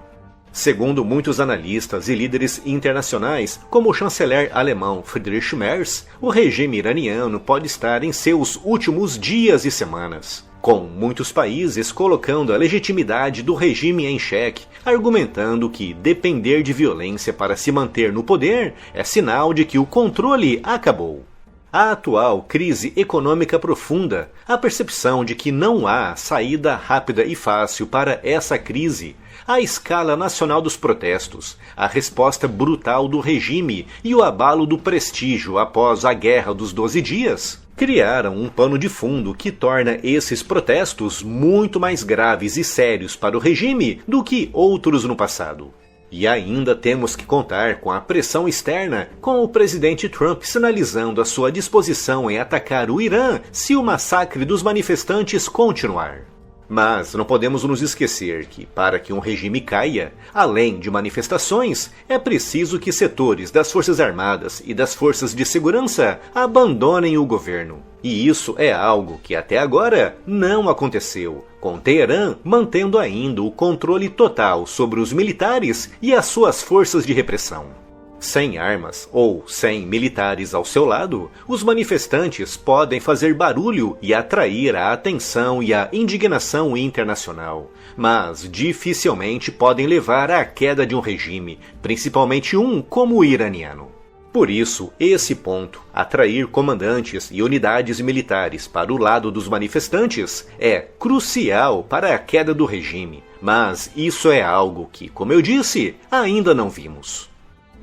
S12: Segundo muitos analistas e líderes internacionais, como o chanceler alemão Friedrich Merz, o regime iraniano pode estar em seus últimos dias e semanas, com muitos países colocando a legitimidade do regime em xeque, argumentando que depender de violência para se manter no poder é sinal de que o controle acabou. A atual crise econômica profunda, a percepção de que não há saída rápida e fácil para essa crise, a escala nacional dos protestos, a resposta brutal do regime e o abalo do prestígio após a Guerra dos 12 Dias, criaram um pano de fundo que torna esses protestos muito mais graves e sérios para o regime do que outros no passado. E ainda temos que contar com a pressão externa, com o presidente Trump sinalizando a sua disposição em atacar o Irã se o massacre dos manifestantes continuar. Mas não podemos nos esquecer que, para que um regime caia, além de manifestações, é preciso que setores das Forças Armadas e das Forças de Segurança abandonem o governo. E isso é algo que até agora não aconteceu, com Teherã mantendo ainda o controle total sobre os militares e as suas forças de repressão. Sem armas ou sem militares ao seu lado, os manifestantes podem fazer barulho e atrair a atenção e a indignação internacional, mas dificilmente podem levar à queda de um regime, principalmente um como o iraniano. Por isso, esse ponto, atrair comandantes e unidades militares para o lado dos manifestantes, é crucial para a queda do regime, mas isso é algo que, como eu disse, ainda não vimos.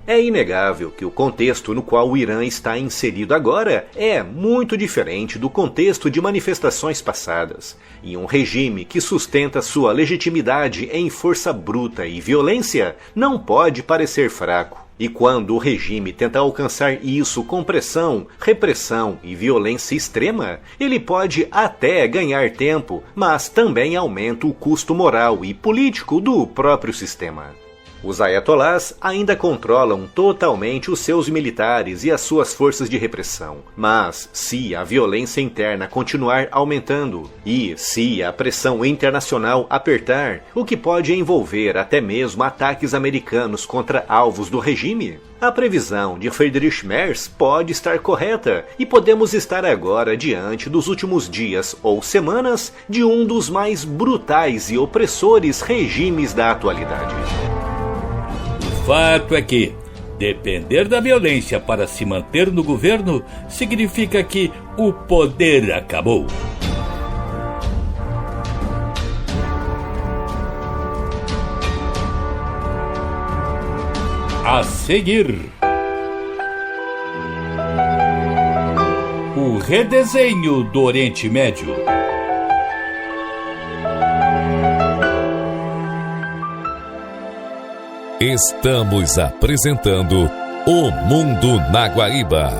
S12: É inegável que o contexto no qual o Irã está inserido agora é muito diferente do contexto de manifestações passadas, e um regime que sustenta sua legitimidade em força bruta e violência não pode parecer fraco. E quando o regime tenta alcançar isso com pressão, repressão e violência extrema, ele pode até ganhar tempo, mas também aumenta o custo moral e político do próprio sistema. Os ayatolás ainda controlam totalmente os seus militares e as suas forças de repressão. Mas, se a violência interna continuar aumentando e se a pressão internacional apertar, o que pode envolver até mesmo ataques americanos contra alvos do regime, a previsão de Friedrich Merz pode estar correta e podemos estar agora diante dos últimos dias ou semanas de um dos mais brutais e opressores regimes da atualidade.
S2: O fato é que depender da violência para se manter no governo significa que o poder acabou. A seguir, o redesenho do Oriente Médio.
S1: Estamos apresentando O Mundo na Guaíba.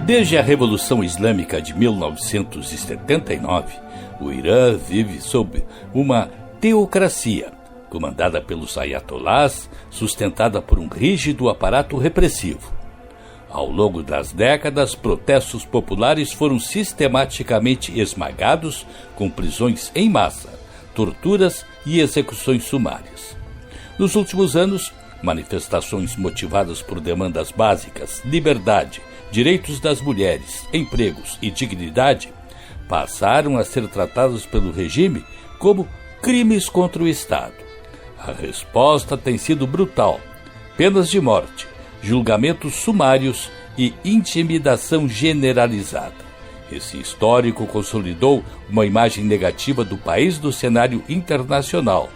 S2: Desde a Revolução Islâmica de 1979, o Irã vive sob uma teocracia, comandada pelos ayatolás, sustentada por um rígido aparato repressivo. Ao longo das décadas, protestos populares foram sistematicamente esmagados com prisões em massa, torturas e execuções sumárias. Nos últimos anos, manifestações motivadas por demandas básicas, liberdade, direitos das mulheres, empregos e dignidade, passaram a ser tratadas pelo regime como crimes contra o Estado. A resposta tem sido brutal: penas de morte, julgamentos sumários e intimidação generalizada. Esse histórico consolidou uma imagem negativa do país no cenário internacional,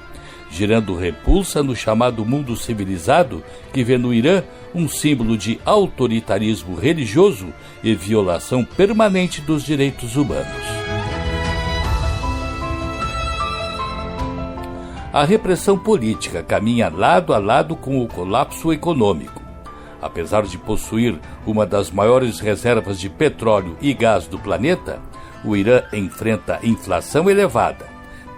S2: gerando repulsa no chamado mundo civilizado, que vê no Irã um símbolo de autoritarismo religioso e violação permanente dos direitos humanos. A repressão política caminha lado a lado com o colapso econômico. Apesar de possuir uma das maiores reservas de petróleo e gás do planeta, o Irã enfrenta inflação elevada,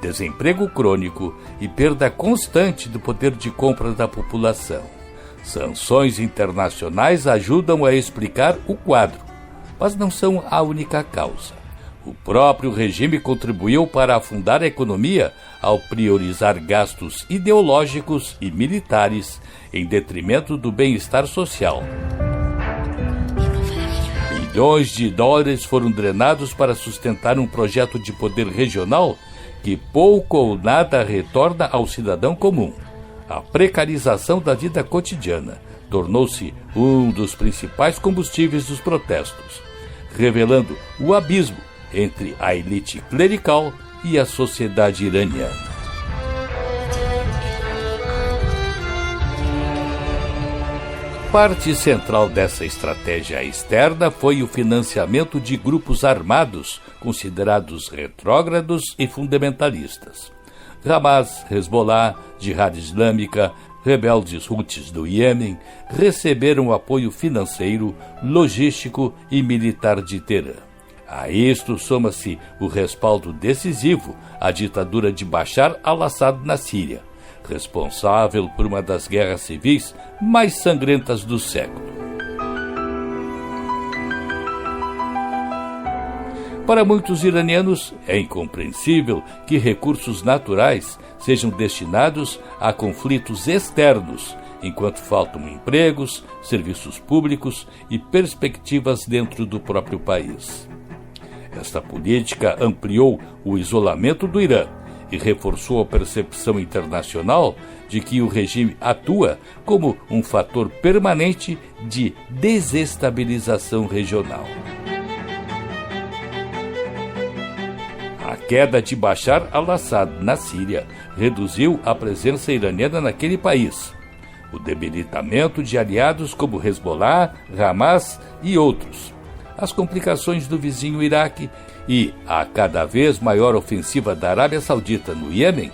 S2: desemprego crônico e perda constante do poder de compra da população. Sanções internacionais ajudam a explicar o quadro, mas não são a única causa. O próprio regime contribuiu para afundar a economia ao priorizar gastos ideológicos e militares em detrimento do bem-estar social. Bilhões de dólares foram drenados para sustentar um projeto de poder regional que pouco ou nada retorna ao cidadão comum. A precarização da vida cotidiana tornou-se um dos principais combustíveis dos protestos, revelando o abismo entre a elite clerical e a sociedade iraniana. Parte central dessa estratégia externa foi o financiamento de grupos armados considerados retrógrados e fundamentalistas. Hamas, Hezbollah, Jihad Islâmica, rebeldes Houthis do Iêmen receberam apoio financeiro, logístico e militar de Teherã. A isto soma-se o respaldo decisivo à ditadura de Bashar al-Assad na Síria, responsável por uma das guerras civis mais sangrentas do século. Para muitos iranianos, é incompreensível que recursos naturais sejam destinados a conflitos externos, enquanto faltam empregos, serviços públicos e perspectivas dentro do próprio país. Esta política ampliou o isolamento do Irã e reforçou a percepção internacional de que o regime atua como um fator permanente de desestabilização regional. A queda de Bashar al-Assad na Síria reduziu a presença iraniana naquele país. O debilitamento de aliados como Hezbollah, Hamas e outros, as complicações do vizinho Iraque e a cada vez maior ofensiva da Arábia Saudita no Iêmen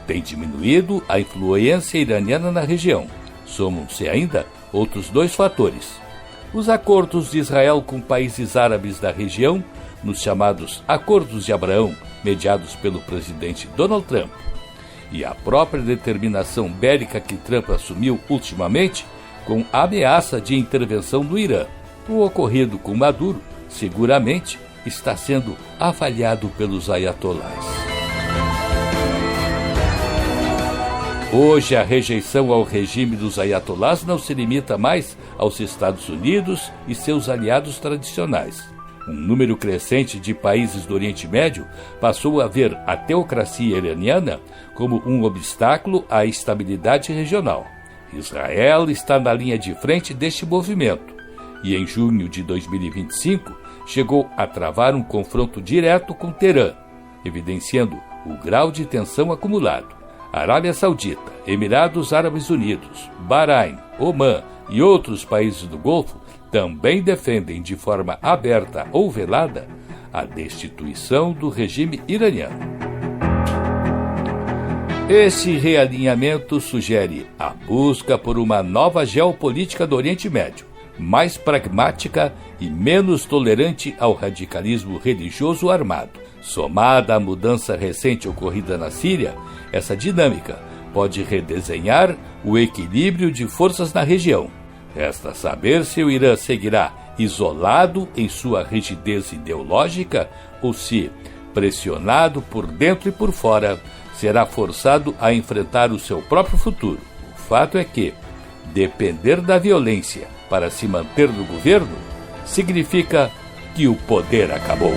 S2: tem diminuído a influência iraniana na região. Somam-se ainda outros dois fatores: os acordos de Israel com países árabes da região, nos chamados Acordos de Abraão, mediados pelo presidente Donald Trump, e a própria determinação bélica que Trump assumiu ultimamente com a ameaça de intervenção do Irã. O ocorrido com Maduro, seguramente, está sendo avaliado pelos ayatolás. Hoje, a rejeição ao regime dos ayatolás não se limita mais aos Estados Unidos e seus aliados tradicionais. Um número crescente de países do Oriente Médio passou a ver a teocracia iraniana como um obstáculo à estabilidade regional. Israel está na linha de frente deste movimento e, em junho de 2025, chegou a travar um confronto direto com Teherã, evidenciando o grau de tensão acumulado. Arábia Saudita, Emirados Árabes Unidos, Bahrein, Omã e outros países do Golfo também defendem de forma aberta ou velada a destituição do regime iraniano. Esse realinhamento sugere a busca por uma nova geopolítica do Oriente Médio, mais pragmática e menos tolerante ao radicalismo religioso armado. Somada à mudança recente ocorrida na Síria, essa dinâmica pode redesenhar o equilíbrio de forças na região. Resta saber se o Irã seguirá isolado em sua rigidez ideológica ou se, pressionado por dentro e por fora, será forçado a enfrentar o seu próprio futuro. O fato é que depender da violência para se manter no governo significa que o poder acabou.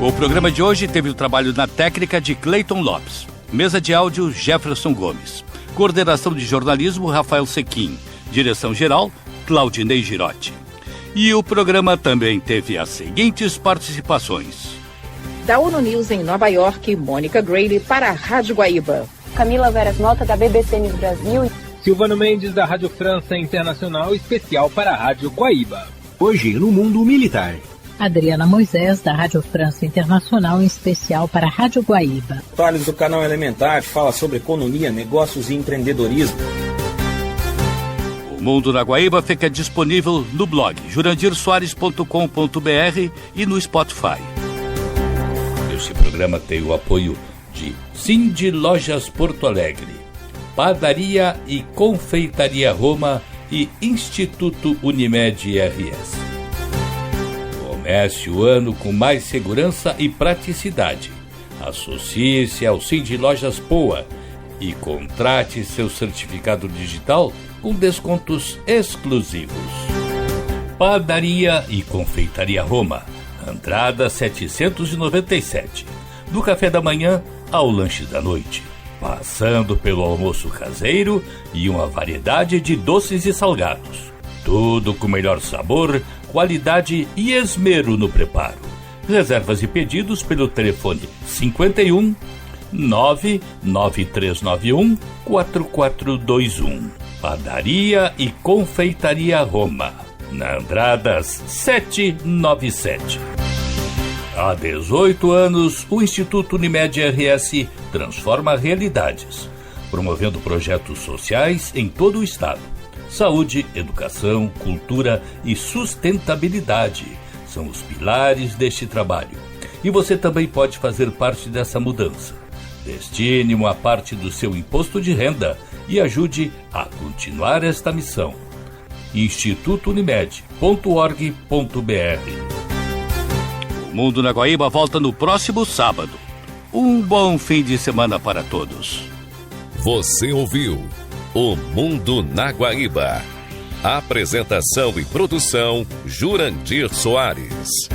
S2: O programa de hoje teve o trabalho na técnica de Cleiton Lopes. Mesa de áudio, Jefferson Gomes. Coordenação de jornalismo, Rafael Sequim. Direção-geral, Claudinei Girotti. E o programa também teve as seguintes participações.
S13: Da ONU News em Nova York, Mônica Grayle para a Rádio Guaíba.
S11: Camila Veras Mota, da BBC News Brasil.
S14: Silvano Mendes, da Rádio França Internacional, especial para a Rádio Guaíba.
S15: Hoje, no mundo militar.
S16: Adriana Moisés, da Rádio França Internacional, em especial para a Rádio Guaíba.
S17: Thales, do canal Elementar, fala sobre economia, negócios e empreendedorismo.
S2: O Mundo na Guaíba fica disponível no blog jurandirsoares.com.br e no Spotify. Este programa tem o apoio de Cindy Lojas Porto Alegre, Padaria e Confeitaria Roma e Instituto Unimed RS. Comece o ano com mais segurança e praticidade. Associe-se ao Cindy Lojas Poa e contrate seu certificado digital com descontos exclusivos. Padaria e Confeitaria Roma, Andrada 797. Do café da manhã ao lanche da noite, passando pelo almoço caseiro e uma variedade de doces e salgados. Tudo com melhor sabor, qualidade e esmero no preparo. Reservas e pedidos pelo telefone 51 99391 4421. Padaria e Confeitaria Roma, na Andradas 797. Há 18 anos, o Instituto Unimed RS transforma realidades, promovendo projetos sociais em todo o estado. Saúde, educação, cultura e sustentabilidade são os pilares deste trabalho. E você também pode fazer parte dessa mudança. Destine uma parte do seu imposto de renda e ajude a continuar esta missão. institutounimed.org.br. O Mundo na Guaíba volta no próximo sábado. Um bom fim de semana para todos.
S1: Você ouviu O Mundo na Guaíba. Apresentação e produção, Jurandir Soares.